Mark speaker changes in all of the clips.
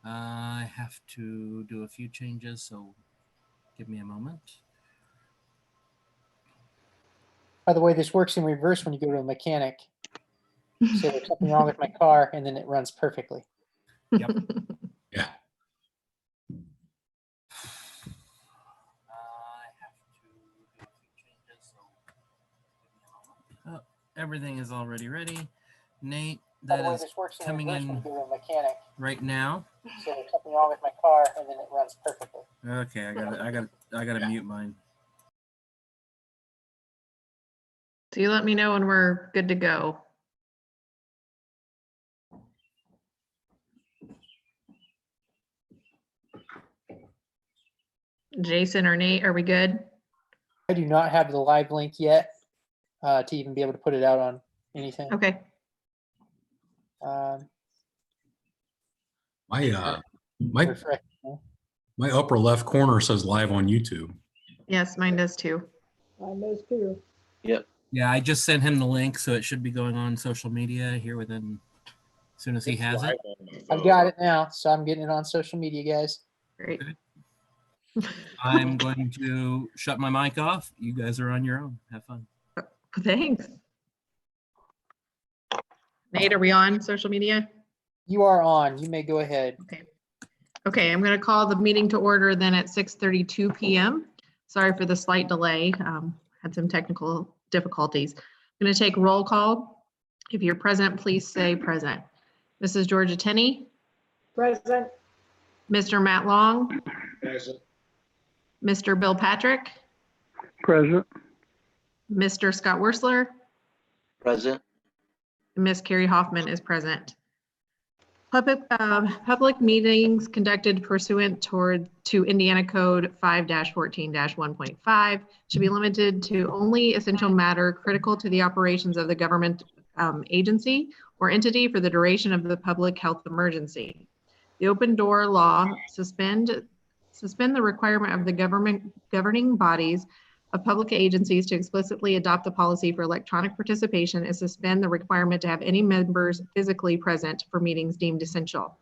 Speaker 1: I have to do a few changes, so give me a moment.
Speaker 2: By the way, this works in reverse when you go to a mechanic. Say there's something wrong with my car, and then it runs perfectly.
Speaker 1: Yep.
Speaker 3: Yeah.
Speaker 1: I have to do a few changes, so give me a moment. Oh, everything is already ready. Nate,
Speaker 2: By
Speaker 1: that
Speaker 2: the way,
Speaker 1: is
Speaker 2: this works in
Speaker 1: coming
Speaker 2: reverse when
Speaker 1: in
Speaker 2: you go to a mechanic.
Speaker 1: right now.
Speaker 2: Say there's something wrong with my car, and then it runs perfectly.
Speaker 1: Okay, I gotta mute mine.
Speaker 4: So you let me know when we're good to go. Jason or Nate, are we good?
Speaker 2: I do not have the live link yet to even be able to put it out on anything.
Speaker 4: Okay.
Speaker 3: My
Speaker 2: Refresh.
Speaker 3: my upper left corner says live on YouTube.
Speaker 4: Yes, mine does too.
Speaker 5: Mine does too.
Speaker 1: Yeah, I just sent him the link, so it should be going on social media here within as soon as he has it.
Speaker 2: I've got it now, so I'm getting it on social media, guys.
Speaker 4: Great.
Speaker 1: I'm going to shut my mic off. You guys are on your own. Have fun.
Speaker 4: Thanks. Nate, are we on social media?
Speaker 2: You are on. You may go ahead.
Speaker 4: Okay. Okay, I'm going to call the meeting to order then at 6:32 p.m. Sorry for the slight delay. Had some technical difficulties. I'm going to take roll call. If you're present, please say present. Mrs. Georgia Tenney,
Speaker 5: Present.
Speaker 4: Mr. Matt Long,
Speaker 6: Present.
Speaker 4: Mr. Bill Patrick,
Speaker 6: Present.
Speaker 4: Mr. Scott Wursler,
Speaker 7: Present.
Speaker 4: and Ms. Carrie Hoffman is present. Public meetings conducted pursuant to Indiana Code 5-14-1.5 should be limited to only essential matter critical to the operations of the government agency or entity for the duration of the public health emergency. The open door law suspend the requirement of the governing bodies of public agencies to explicitly adopt the policy for electronic participation and suspend the requirement to have any members physically present for meetings deemed essential.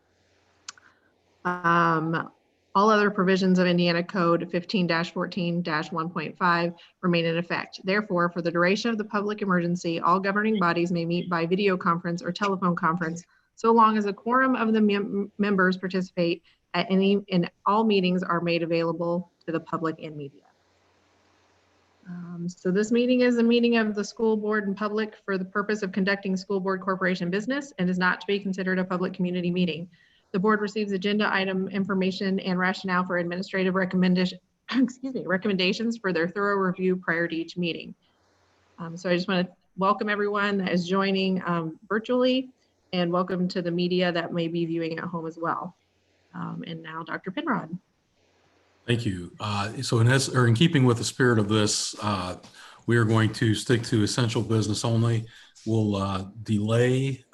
Speaker 4: All other provisions of Indiana Code 15-14-1.5 remain in effect. Therefore, for the duration of the public emergency, all governing bodies may meet by video conference or telephone conference, so long as a quorum of the members participate at any and all meetings are made available to the public and media. So this meeting is a meeting of the school board and public for the purpose of conducting school board corporation business and is not to be considered a public community meeting. The board receives agenda item information and rationale for administrative recommendations for their thorough review prior to each meeting. So I just want to welcome everyone that is joining virtually and welcome to the media that may be viewing at home as well. And now Dr. Penrod.
Speaker 3: Thank you. So in keeping with the spirit of this, we are going to stick to essential business only. We'll delay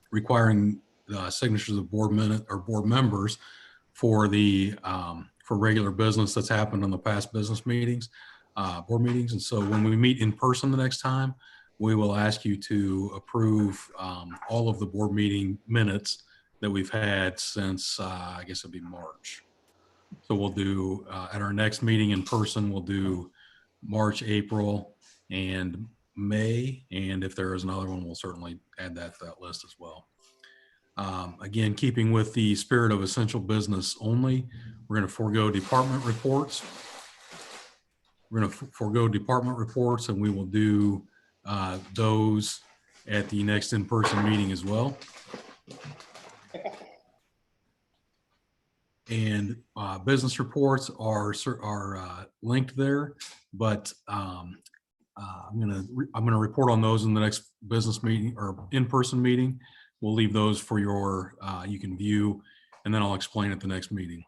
Speaker 3: requiring signatures of board members for the for regular business that's happened in the past business meetings, board meetings. And so when we meet in person the next time, we will ask you to approve all of the board meeting minutes that we've had since I guess it'll be March. So we'll do, at our next meeting in person, we'll do March, April, and May. And if there is another one, we'll certainly add that to that list as well. Again, keeping with the spirit of essential business only, we're going to forego department reports. We're going to forego department reports, and we will do those at the next in-person meeting as well. And business reports are linked there, but I'm gonna report on those in the next business meeting or in-person meeting. We'll leave those for your you can view, and then I'll explain at the next meeting.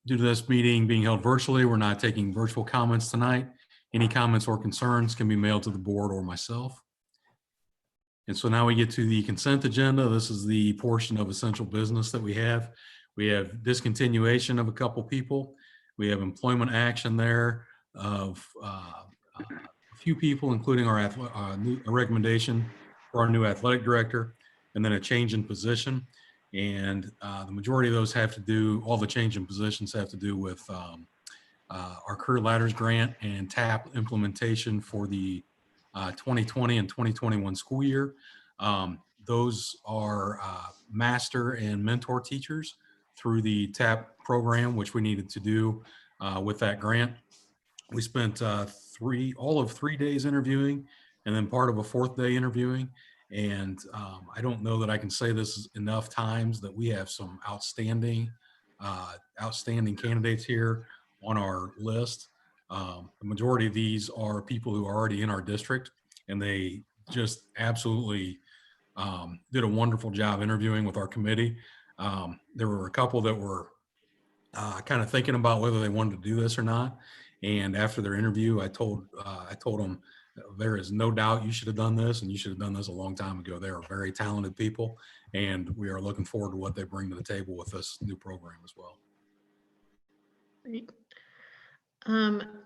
Speaker 3: Due to this meeting being held virtually, we're not taking virtual comments tonight. Any comments or concerns can be mailed to the board or myself. And so now we get to the consent agenda. This is the portion of essential business that we have. We have discontinuation of a couple people. We have employment action there of a few people, including our a recommendation for our new athletic director, and then a change in position. And the majority of those have to do, all the change in positions have to do with our Career Ladders grant and TAP implementation for the 2020 and 2021 school year. Those are master and mentor teachers through the TAP program, which we needed to do with that grant. We spent all of 3 days interviewing, and then part of a 4th day interviewing. And I don't know that I can say this enough times that we have some outstanding candidates here on our list. The majority of these are people who are already in our district, and they just absolutely did a wonderful job interviewing with our committee. There were a couple that were kind of thinking about whether they wanted to do this or not. And after their interview, I told them, there is no doubt you should have done this, and you should have done this a long time ago. They are very talented people, and we are looking forward to what they bring to the table with this new program as well.
Speaker 4: Great.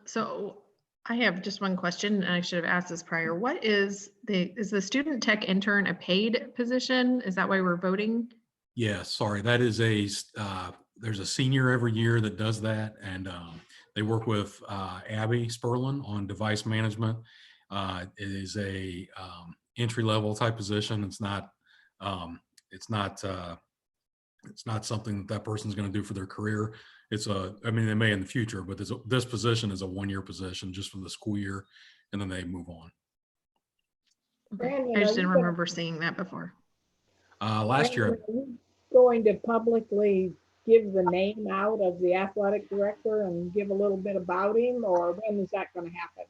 Speaker 4: So I have just one question, and I should have asked this prior. What is the student tech intern a paid position? Is that why we're voting?
Speaker 3: Yeah, sorry. That is there's a senior every year that does that. And they work with Abby Sperlin on device management. It is a entry-level type position. It's not something that person's going to do for their career. I mean, they may in the future, but this position is a 1-year position just for the school year, and then they move on.
Speaker 5: Brandon,
Speaker 4: I just
Speaker 5: are
Speaker 4: didn't
Speaker 5: you gonna-
Speaker 4: remember seeing that before.
Speaker 3: Last year,
Speaker 5: Brandon, are you going to publicly give the name out of the athletic director and give a little bit about him, or when is that going to happen?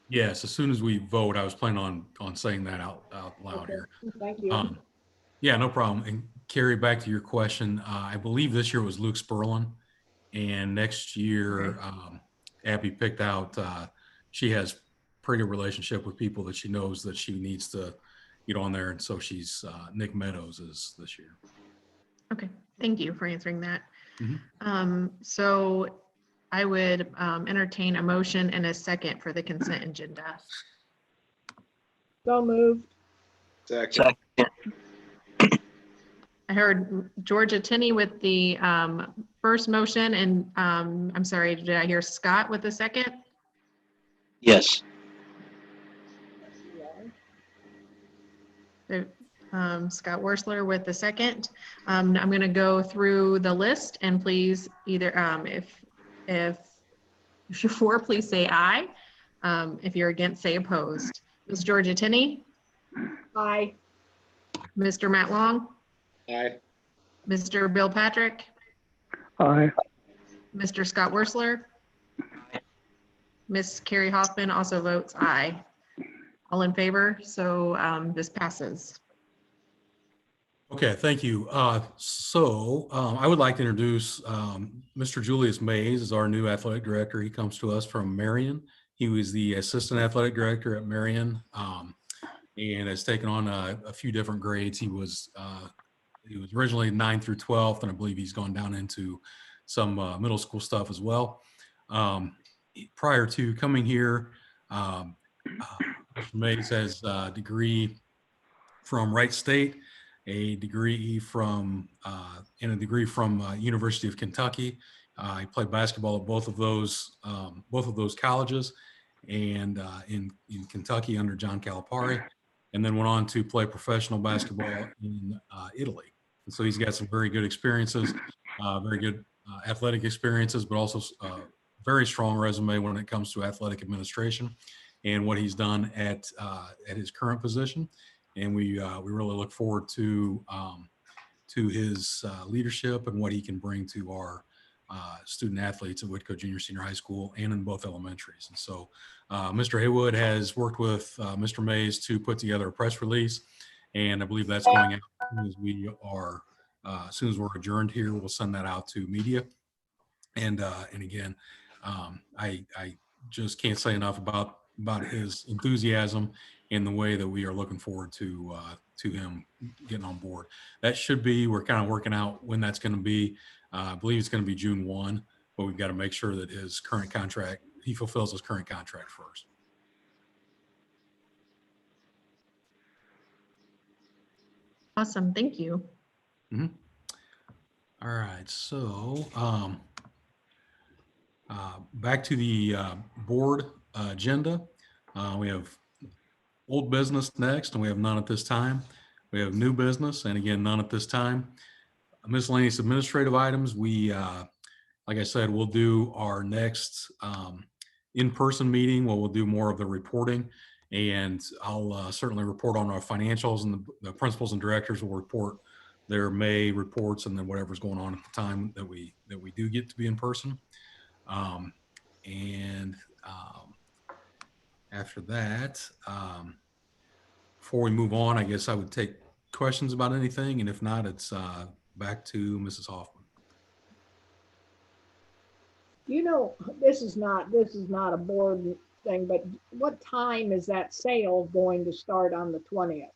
Speaker 3: yes, as soon as we vote, I was planning on saying that out loud
Speaker 5: Okay,
Speaker 3: here.
Speaker 5: thank you.
Speaker 3: Yeah, no problem. And Carrie, back to your question, I believe this year was Luke Sperlin, and next year, Abby picked out, she has pretty good relationship with people that she knows that she needs to get on there. And so she's, Nick Meadows is this year.
Speaker 4: Okay, thank you for answering that.
Speaker 3: Mhm.
Speaker 4: So I would entertain a motion and a second for the consent agenda.
Speaker 5: So moved.
Speaker 6: Second.
Speaker 4: I heard Georgia Tenney with the first motion, and I'm sorry, did I hear Scott with the second?
Speaker 6: Yes.
Speaker 4: So, Scott Worsler with the second. I'm going to go through the list, and please either if you're for, please say aye. If you're against, say opposed. Ms. Georgia Tenney,
Speaker 5: Aye.
Speaker 4: Mr. Matt Long,
Speaker 6: Aye.
Speaker 4: Mr. Bill Patrick,
Speaker 6: Aye.
Speaker 4: Mr. Scott Worsler. Ms. Carrie Hoffman also votes aye. All in favor, so this passes.
Speaker 3: Okay, thank you. I would like to introduce Mr. Julius Mayes as our new athletic director. He comes to us from Marion. He was the assistant athletic director at Marion, and has taken on a few different grades. He was originally 9 through 12th, and I believe he's gone down into some middle school stuff as well. Prior to coming here, Mr. Mayes has a degree from Wright State, a degree from University of Kentucky. He played basketball at both of those colleges, and in Kentucky under John Calipari, and then went on to play professional basketball in Italy. And so he's got some very good experiences, very good athletic experiences, but also a very strong resume when it comes to athletic administration and what he's done at his current position. And we really look forward to his leadership and what he can bring to our student athletes at Whitko Junior Senior High School and in both elementaries. And so Mr. Haywood has worked with Mr. Mayes to put together a press release, and I believe that's going out as soon as we're adjourned here. We'll send that out to media. And again, I just can't say enough about his enthusiasm and the way that we are looking forward to him getting on board. We're kind of working out when that's going to be. I believe it's going to be June 1, but we've got to make sure that he fulfills his current contract first.
Speaker 4: Awesome, thank you.
Speaker 3: All right, so back to the board agenda. We have old business next, and we have none at this time. We have new business, and again, none at this time. Miscellaneous administrative items, we, like I said, we'll do our next in-person meeting where we'll do more of the reporting, and I'll certainly report on our financials, and the principals and directors will report their May reports and then whatever's going on at the time that we do get to be in person. And after that, before we move on, I guess I would take questions about anything, and if not, it's back to Mrs. Hoffman.
Speaker 5: You know, this is not a board thing, but what time is that sale going to start on the 20th?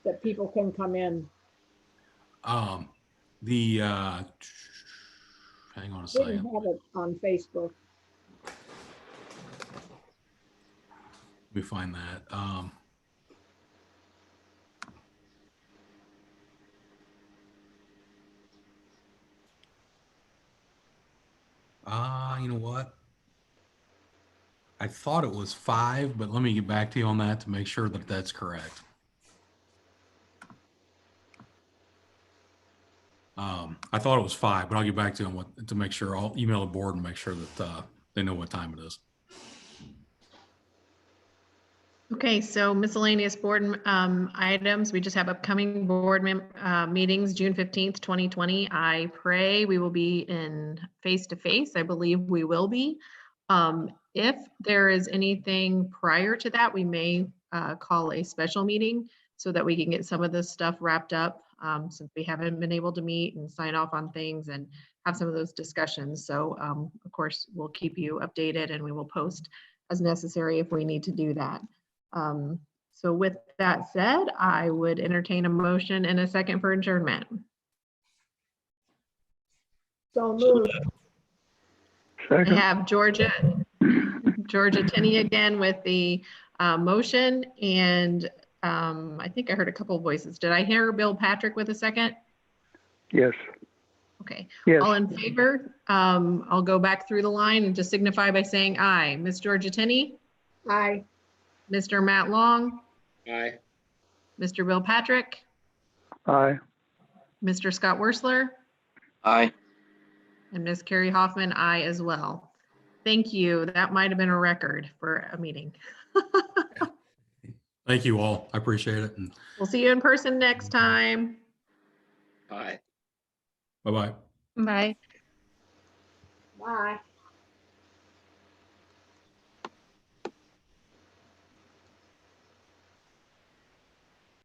Speaker 5: That people can come in?
Speaker 3: Hang on a
Speaker 5: Didn't
Speaker 3: second.
Speaker 5: have it on Facebook.
Speaker 3: Let me find that. You know what? I thought it was 5, but let me get back to you on that to make sure that that's correct. I thought it was 5, but I'll get back to you on what to make sure. I'll email the board and make sure that they know what time it is.
Speaker 4: Okay, so miscellaneous board items. We just have upcoming board meetings, June 15th, 2020. I pray we will be in face-to-face. I believe we will be. If there is anything prior to that, we may call a special meeting so that we can get some of this stuff wrapped up, since we haven't been able to meet and sign off on things and have some of those discussions. So of course, we'll keep you updated and we will post as necessary if we need to do that. So with that said, I would entertain a motion and a second for adjournment.
Speaker 5: So moved.
Speaker 4: I
Speaker 6: Second.
Speaker 4: have Georgia Tenney again with the motion, and I think I heard a couple of voices. Did I hear Bill Patrick with a second?
Speaker 6: Yes.
Speaker 4: Okay.
Speaker 6: Yes.
Speaker 4: All in favor? I'll go back through the line and just signify by saying aye. Ms. Georgia Tenney?
Speaker 5: Aye.
Speaker 4: Mr. Matt Long?
Speaker 6: Aye.
Speaker 4: Mr. Bill Patrick?
Speaker 6: Aye.
Speaker 4: Mr. Scott Wursler?
Speaker 6: Aye.
Speaker 4: And Ms. Carrie Hoffman, aye as well. Thank you. That might have been a record for a meeting.
Speaker 3: Thank you all. I appreciate it. And
Speaker 4: We'll see you in person next time.
Speaker 6: Aye.
Speaker 3: bye-bye.
Speaker 4: Bye.
Speaker 5: Bye.